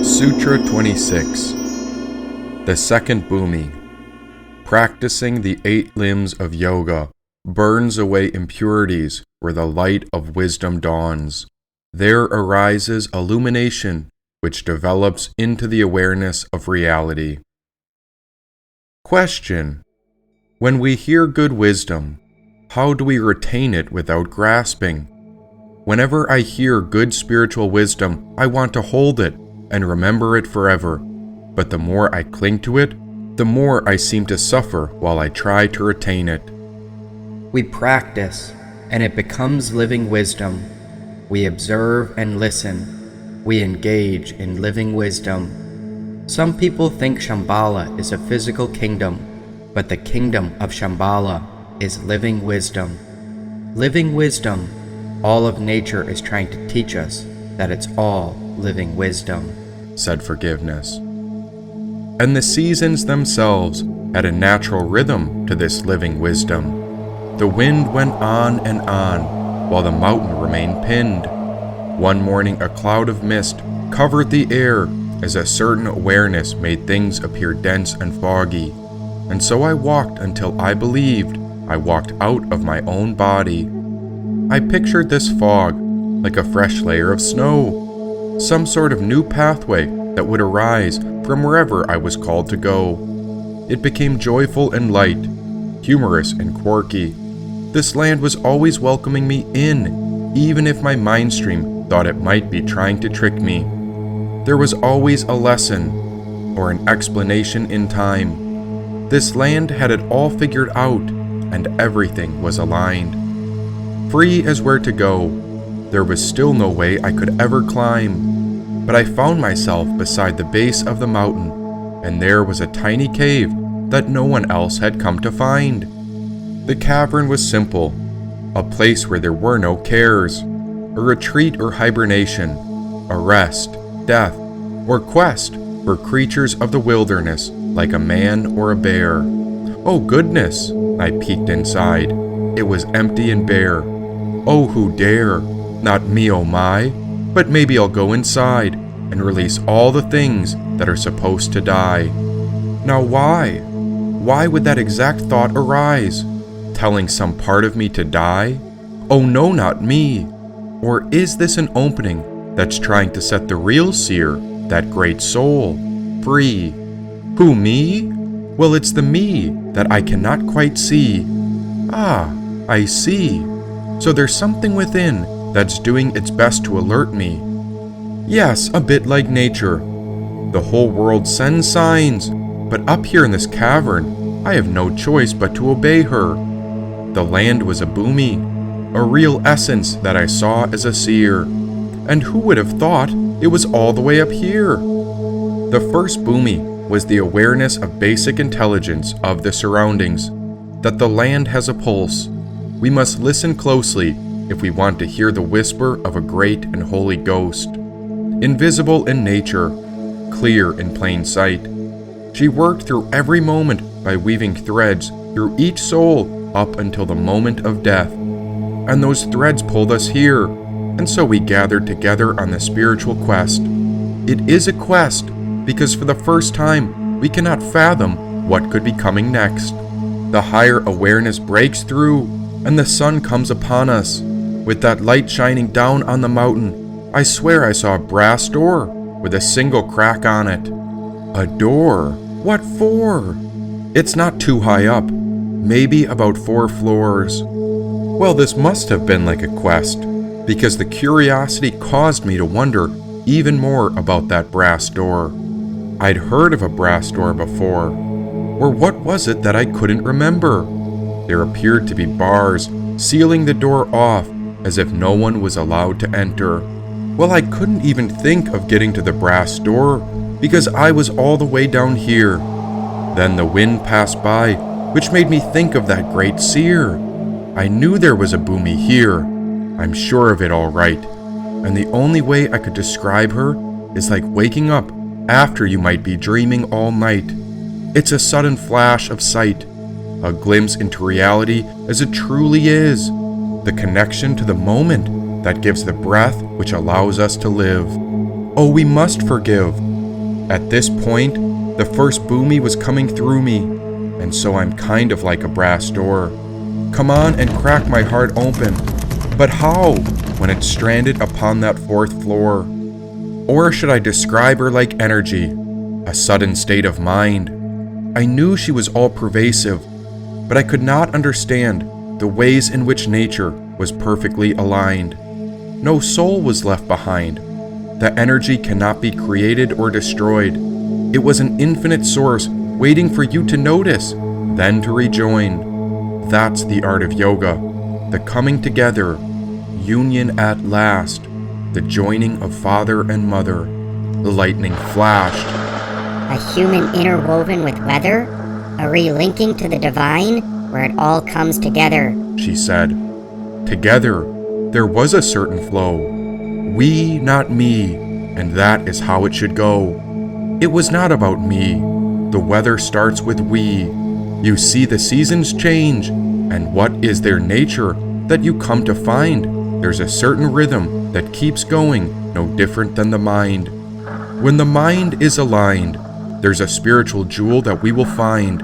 Sutra 26. The Second Bhumi. Practicing the 8 limbs of yoga burns away impurities where the light of wisdom dawns. There arises illumination which develops into the awareness of reality. Question: when we hear good wisdom, how do we retain it without grasping? Whenever I hear good spiritual wisdom, I want to hold it and remember it forever. But the more I cling to it, the more I seem to suffer while I try to retain it. We practice, and it becomes living wisdom. We observe and listen. We engage in living wisdom. Some people think Shambhala is a physical kingdom, but the kingdom of Shambhala is living wisdom. Living wisdom, all of nature is trying to teach us that it's all living wisdom, said Forgiveness. And the seasons themselves had a natural rhythm to this living wisdom. The wind went on and on, while the mountain remained pinned. One morning a cloud of mist covered the air as a certain awareness made things appear dense and foggy. And so I walked until I believed I walked out of my own body. I pictured this fog like a fresh layer of snow, some sort of new pathway that would arise from wherever I was called to go. It became joyful and light, humorous and quirky. This land was always welcoming me in, even if my mind stream thought it might be trying to trick me. There was always a lesson, or an explanation in time. This land had it all figured out, and everything was aligned. Free as where to go, there was still no way I could ever climb. But I found myself beside the base of the mountain, and there was a tiny cave that no one else had come to find. The cavern was simple, a place where there were no cares, a retreat or hibernation, a rest, death, or quest for creatures of the wilderness like a man or a bear. Oh goodness, I peeked inside. It was empty and bare. Oh, who dare? Not me, oh my, but maybe I'll go inside and release all the things that are supposed to die. Now why? Why would that exact thought arise? Telling some part of me to die? Oh no, not me. Or is this an opening that's trying to set the real seer, that great soul, free? Who, me? Well, it's the me that I cannot quite see. Ah, I see. So there's something within that's doing its best to alert me. Yes, a bit like nature. The whole world sends signs, but up here in this cavern, I have no choice but to obey her. The land was a bhumi, a real essence that I saw as a seer. And who would have thought it was all the way up here? The first bhumi was the awareness of basic intelligence of the surroundings, that the land has a pulse. We must listen closely if we want to hear the whisper of a great and holy ghost. Invisible in nature, clear in plain sight. She worked through every moment by weaving threads through each soul up until the moment of death. And those threads pulled us here, and so we gathered together on the spiritual quest. It is a quest, because for the first time, we cannot fathom what could be coming next. The higher awareness breaks through, and the sun comes upon us. With that light shining down on the mountain, I swear I saw a brass door with a single crack on it. A door? What for? It's not too high up, maybe about 4 floors. Well, this must have been like a quest, because the curiosity caused me to wonder even more about that brass door. I'd heard of a brass door before, or what was it that I couldn't remember? There appeared to be bars sealing the door off as if no one was allowed to enter. Well, I couldn't even think of getting to the brass door because I was all the way down here. Then the wind passed by, which made me think of that great seer. I knew there was a bhumi here. I'm sure of it all right. And the only way I could describe her is like waking up after you might be dreaming all night. It's a sudden flash of sight, a glimpse into reality as it truly is, the connection to the moment that gives the breath which allows us to live. Oh, we must forgive. At this point, the first Bhumi was coming through me, and so I'm kind of like a brass door. Come on and crack my heart open. But how, when it's stranded upon that fourth floor? Or should I describe her like energy, a sudden state of mind? I knew she was all-pervasive, but I could not understand the ways in which nature was perfectly aligned. No soul was left behind. The energy cannot be created or destroyed. It was an infinite source waiting for you to notice, then to rejoin. That's the art of yoga, the coming together, union at last, the joining of father and mother. The lightning flashed. A human interwoven with weather? A relinking to the divine, where it all comes together, She said. Together, there was a certain flow. We, not me, and that is how it should go. It was not about me. The weather starts with we. You see the seasons change, and what is their nature that you come to find? There's a certain rhythm that keeps going, no different than the mind. When the mind is aligned, there's a spiritual jewel that we will find.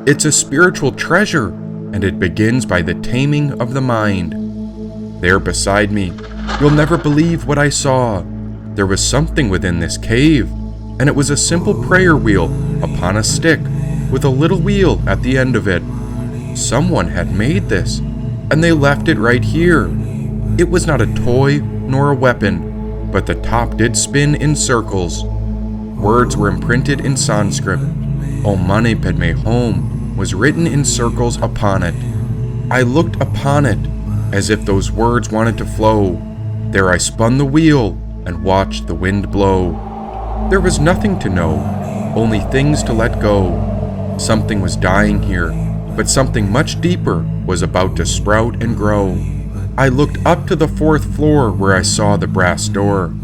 It's a spiritual treasure, and it begins by the taming of the mind. There beside me, you'll never believe what I saw. There was something within this cave, and it was a simple prayer wheel upon a stick with a little wheel at the end of it. Someone had made this, and they left it right here. It was not a toy nor a weapon, but the top did spin in circles. Words were imprinted in Sanskrit. Om Mani Padme Hum was written in circles upon it. I looked upon it as if those words wanted to flow. There I spun the wheel and watched the wind blow. There was nothing to know, only things to let go. Something was dying here, but something much deeper was about to sprout and grow. I looked up to the fourth floor where I saw the brass door.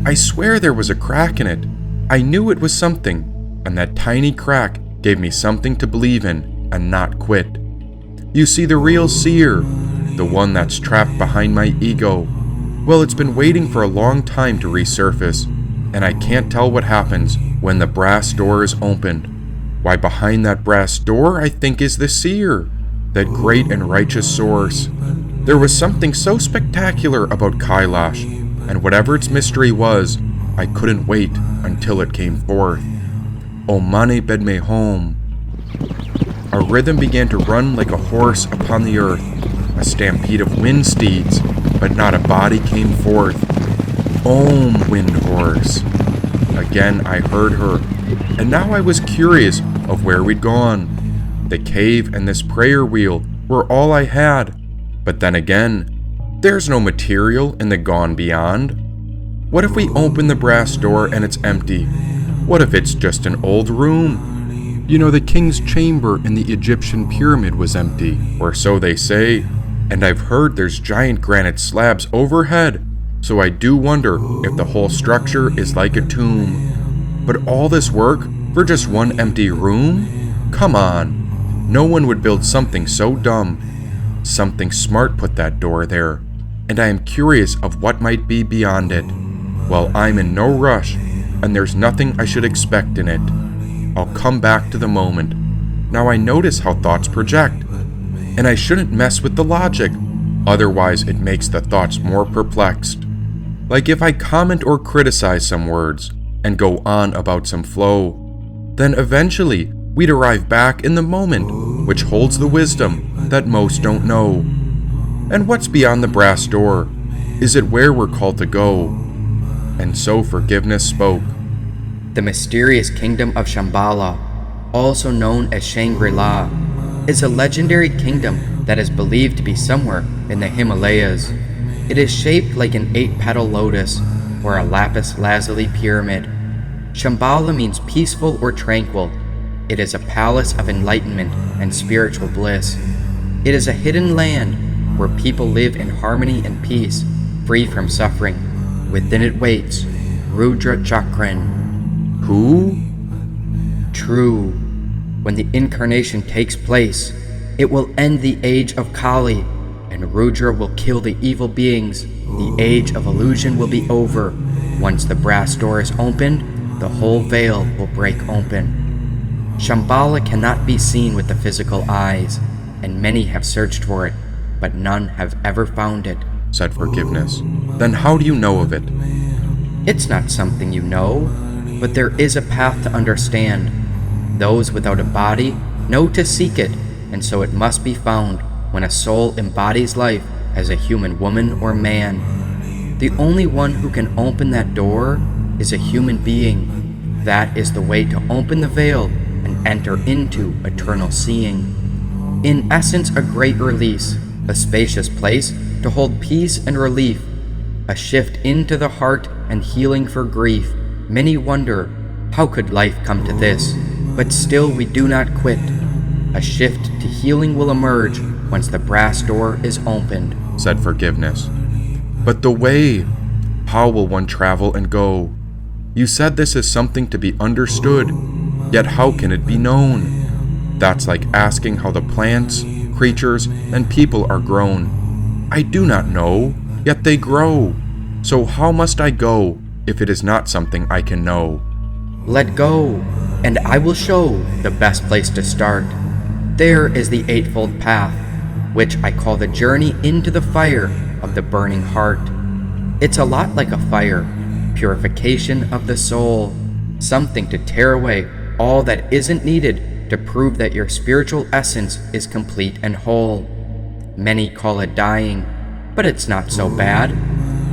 I swear there was a crack in it. I knew it was something, and that tiny crack gave me something to believe in and not quit. You see, the real seer, the one that's trapped behind my ego, well, it's been waiting for a long time to resurface, and I can't tell what happens when the brass door is opened. Why, behind that brass door, I think, is the seer, that great and righteous source. There was something so spectacular about Kailash, and whatever its mystery was, I couldn't wait until it came forth. Om Mani Padme Hum. A rhythm began to run like a horse upon the earth, a stampede of wind steeds, but not a body came forth. Om, wind horse. Again I heard her, and now I was curious of where we'd gone. The cave and this prayer wheel were all I had, but then again, there's no material in the gone beyond. What if we open the brass door and it's empty? What if it's just an old room? You know, the king's chamber in the Egyptian pyramid was empty, or so they say, and I've heard there's giant granite slabs overhead, so I do wonder if the whole structure is like a tomb. But all this work for just one empty room? Come on, no one would build something so dumb. Something smart put that door there, and I am curious of what might be beyond it. Well, I'm in no rush, and there's nothing I should expect in it. I'll come back to the moment. Now I notice how thoughts project, and I shouldn't mess with the logic, otherwise it makes the thoughts more perplexed. Like if I comment or criticize some words, and go on about some flow, then eventually we'd arrive back in the moment, which holds the wisdom that most don't know. And what's beyond the brass door? Is it where we're called to go? And so forgiveness spoke. The mysterious kingdom of Shambhala, also known as Shangri-La, is a legendary kingdom that is believed to be somewhere in the Himalayas. It is shaped like an 8-petal lotus or a lapis lazuli pyramid. Shambhala means peaceful or tranquil. It is a palace of enlightenment and spiritual bliss. It is a hidden land where people live in harmony and peace, free from suffering. Within it waits Rudra Chakran. Who? True. When the incarnation takes place, it will end the age of Kali, and Rudra will kill the evil beings The age of illusion will be over. Once the brass door is opened, the whole veil will break open. Shambhala cannot be seen with the physical eyes, and many have searched for it, but none have ever found it, said Forgiveness. Then how do you know of it? It's not something you know, but there is a path to understand. Those without a body know to seek it, and so it must be found when a soul embodies life as a human woman or man. The only one who can open that door is a human being. That is the way to open the veil and enter into eternal seeing. In essence, a great release, a spacious place to hold peace and relief, a shift into the heart and healing for grief. Many wonder, how could life come to this? But still we do not quit. A shift to healing will emerge once the brass door is opened, said Forgiveness. But the way, how will one travel and go? You said this is something to be understood, yet how can it be known? That's like asking how the plants, creatures, and people are grown. I do not know, yet they grow. So how must I go if it is not something I can know? Let go, and I will show the best place to start. There is the Eightfold Path, which I call the journey into the fire of the burning heart. It's a lot like a fire, purification of the soul, something to tear away all that isn't needed to prove that your spiritual essence is complete and whole. Many call it dying, but it's not so bad.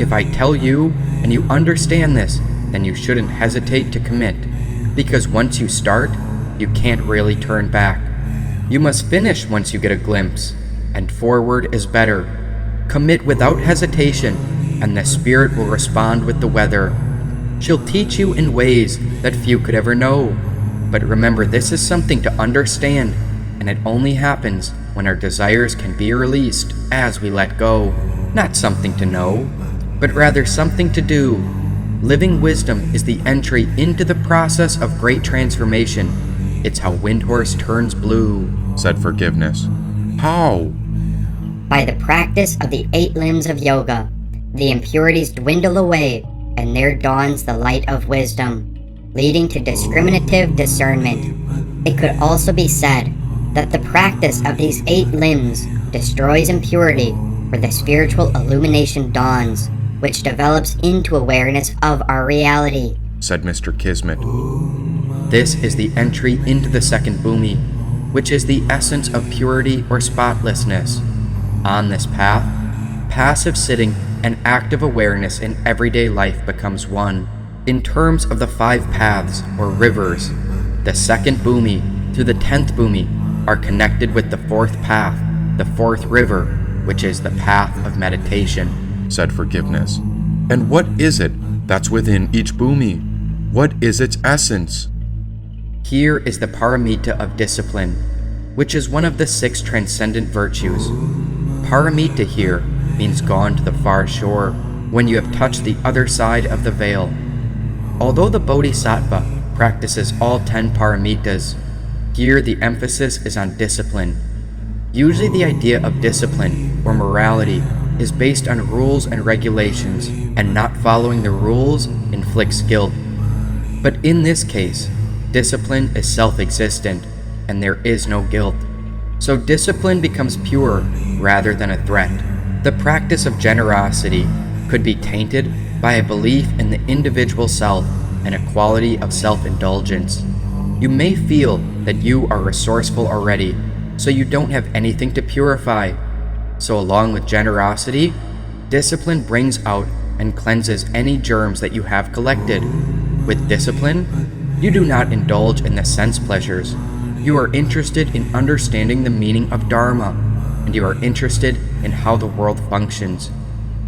If I tell you and you understand this, then you shouldn't hesitate to commit, because once you start, you can't really turn back. You must finish once you get a glimpse, and forward is better. Commit without hesitation, and the Spirit will respond with the weather. She'll teach you in ways that few could ever know. But remember, this is something to understand, and it only happens when our desires can be released as we let go. Not something to know, but rather something to do. Living wisdom is the entry into the process of great transformation. It's how Windhorse turns blue, said Forgiveness. How? By the practice of the 8 limbs of yoga, the impurities dwindle away, and there dawns the light of wisdom, leading to discriminative discernment. It could also be said that the practice of these 8 limbs destroys impurity, where the spiritual illumination dawns, which develops into awareness of our reality, said Mr. Kismet. This is the entry into the Second Bhumi, which is the essence of purity or spotlessness. On this path, passive sitting and active awareness in everyday life becomes one. In terms of the 5 paths or rivers, the Second Bhumi through the 10th Bhumi are connected with the 4th path, the 4th river, which is the path of meditation, said Forgiveness. And what is it that's within each Bhumi? What is its essence? Here is the paramita of discipline, which is one of the 6 transcendent virtues. Paramita here means gone to the far shore, when you have touched the other side of the veil. Although the Bodhisattva practices all 10 paramitas, here the emphasis is on discipline. Usually the idea of discipline or morality is based on rules and regulations, and not following the rules inflicts guilt. But in this case, discipline is self-existent, and there is no guilt. So discipline becomes pure rather than a threat. The practice of generosity could be tainted by a belief in the individual self and a quality of self-indulgence. You may feel that you are resourceful already, so you don't have anything to purify. So along with generosity, discipline brings out and cleanses any germs that you have collected. With discipline, you do not indulge in the sense pleasures. You are interested in understanding the meaning of Dharma, and you are interested in how the world functions.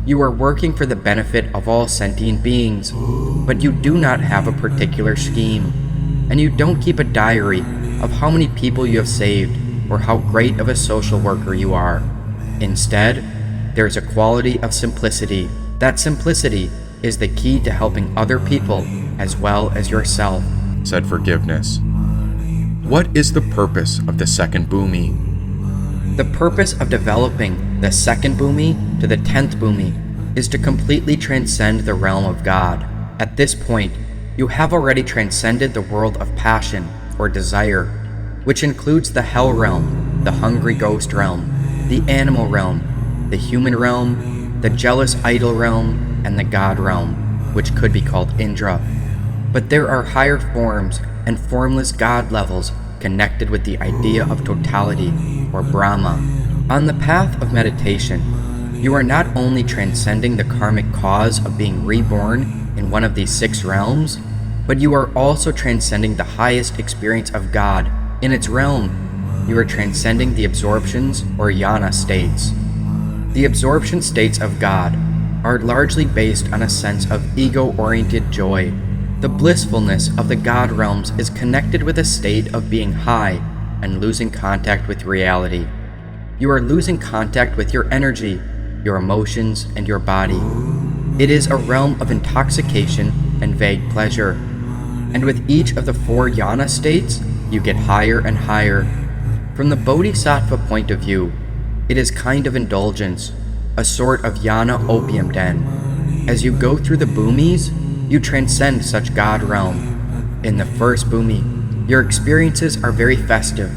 You are working for the benefit of all sentient beings, but you do not have a particular scheme, and you don't keep a diary of how many people you have saved or how great of a social worker you are. Instead, there is a quality of simplicity. That simplicity is the key to helping other people as well as yourself, said Forgiveness. What is the purpose of the Second Bhumi? The purpose of developing the Second Bhumi to the 10th Bhumi is to completely transcend the realm of God. At this point, you have already transcended the world of passion or desire, which includes the hell realm, the hungry ghost realm, the animal realm, the human realm, the jealous idol realm, and the God realm, which could be called Indra. But there are higher forms and formless God levels connected with the idea of totality, or Brahma. On the path of meditation, you are not only transcending the karmic cause of being reborn in one of these 6 realms, but you are also transcending the highest experience of God in its realm. You are transcending the absorptions or jhana states. The absorption states of God are largely based on a sense of ego-oriented joy. The blissfulness of the God realms is connected with a state of being high and losing contact with reality. You are losing contact with your energy, your emotions, and your body. It is a realm of intoxication and vague pleasure. And with each of the 4 jhana states, you get higher and higher. From the bodhisattva point of view, it is kind of indulgence, a sort of jhana opium den. As you go through the bhumis, you transcend such God realm. In the first bhumi, your experiences are very festive.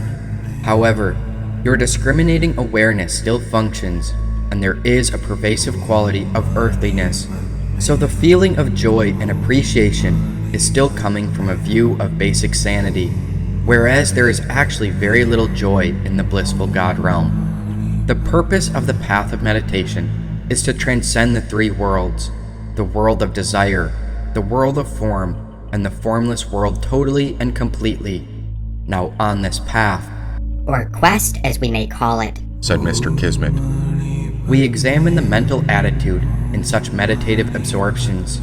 However, your discriminating awareness still functions, and there is a pervasive quality of earthliness. So the feeling of joy and appreciation is still coming from a view of basic sanity, whereas there is actually very little joy in the blissful God realm. The purpose of the path of meditation is to transcend the 3 worlds, the world of desire, the world of form, and the formless world totally and completely. Now on this path, or quest as we may call it, said Mr. Kismet, we examine the mental attitude in such meditative absorptions.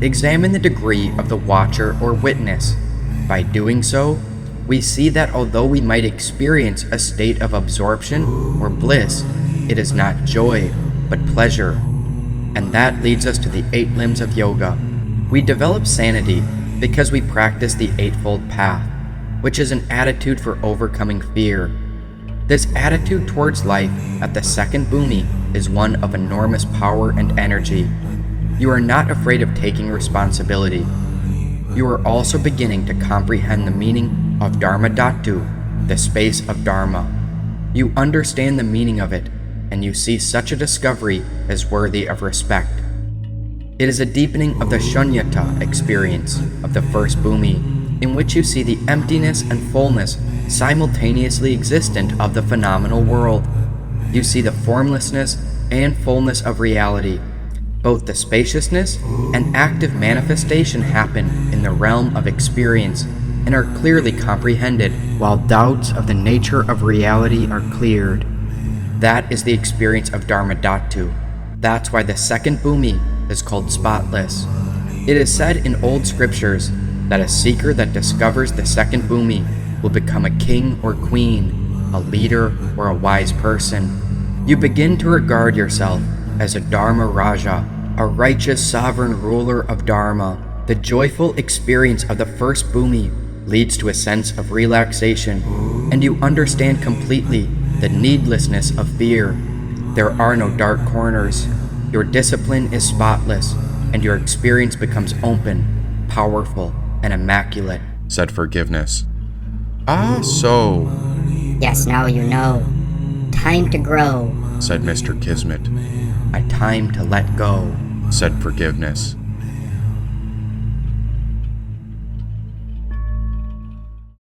Examine the degree of the watcher or witness. By doing so, we see that although we might experience a state of absorption or bliss, it is not joy, but pleasure. And that leads us to the 8 limbs of yoga. We develop sanity because we practice the Eightfold Path, which is an attitude for overcoming fear. This attitude towards life at the Second Bhumi is one of enormous power and energy. You are not afraid of taking responsibility. You are also beginning to comprehend the meaning of Dharma Dhatu, the space of Dharma. You understand the meaning of it, and you see such a discovery as worthy of respect. It is a deepening of the shunyata experience of the first bhumi, in which you see the emptiness and fullness simultaneously existent of the phenomenal world. You see the formlessness and fullness of reality. Both the spaciousness and active manifestation happen in the realm of experience and are clearly comprehended, while doubts of the nature of reality are cleared. That is the experience of Dharma Dhatu. That's why the Second Bhumi is called spotless. It is said in old scriptures that a seeker that discovers the Second Bhumi will become a king or queen, a leader or a wise person. You begin to regard yourself as a Dharma Raja, a righteous sovereign ruler of Dharma. The joyful experience of the first bhumi leads to a sense of relaxation, and you understand completely the needlessness of fear. There are no dark corners. Your discipline is spotless, and your experience becomes open, powerful, and immaculate, said Forgiveness. Ah, so, yes, now you know. Time to grow, said Mr. Kismet. a time to let go. Said Forgiveness.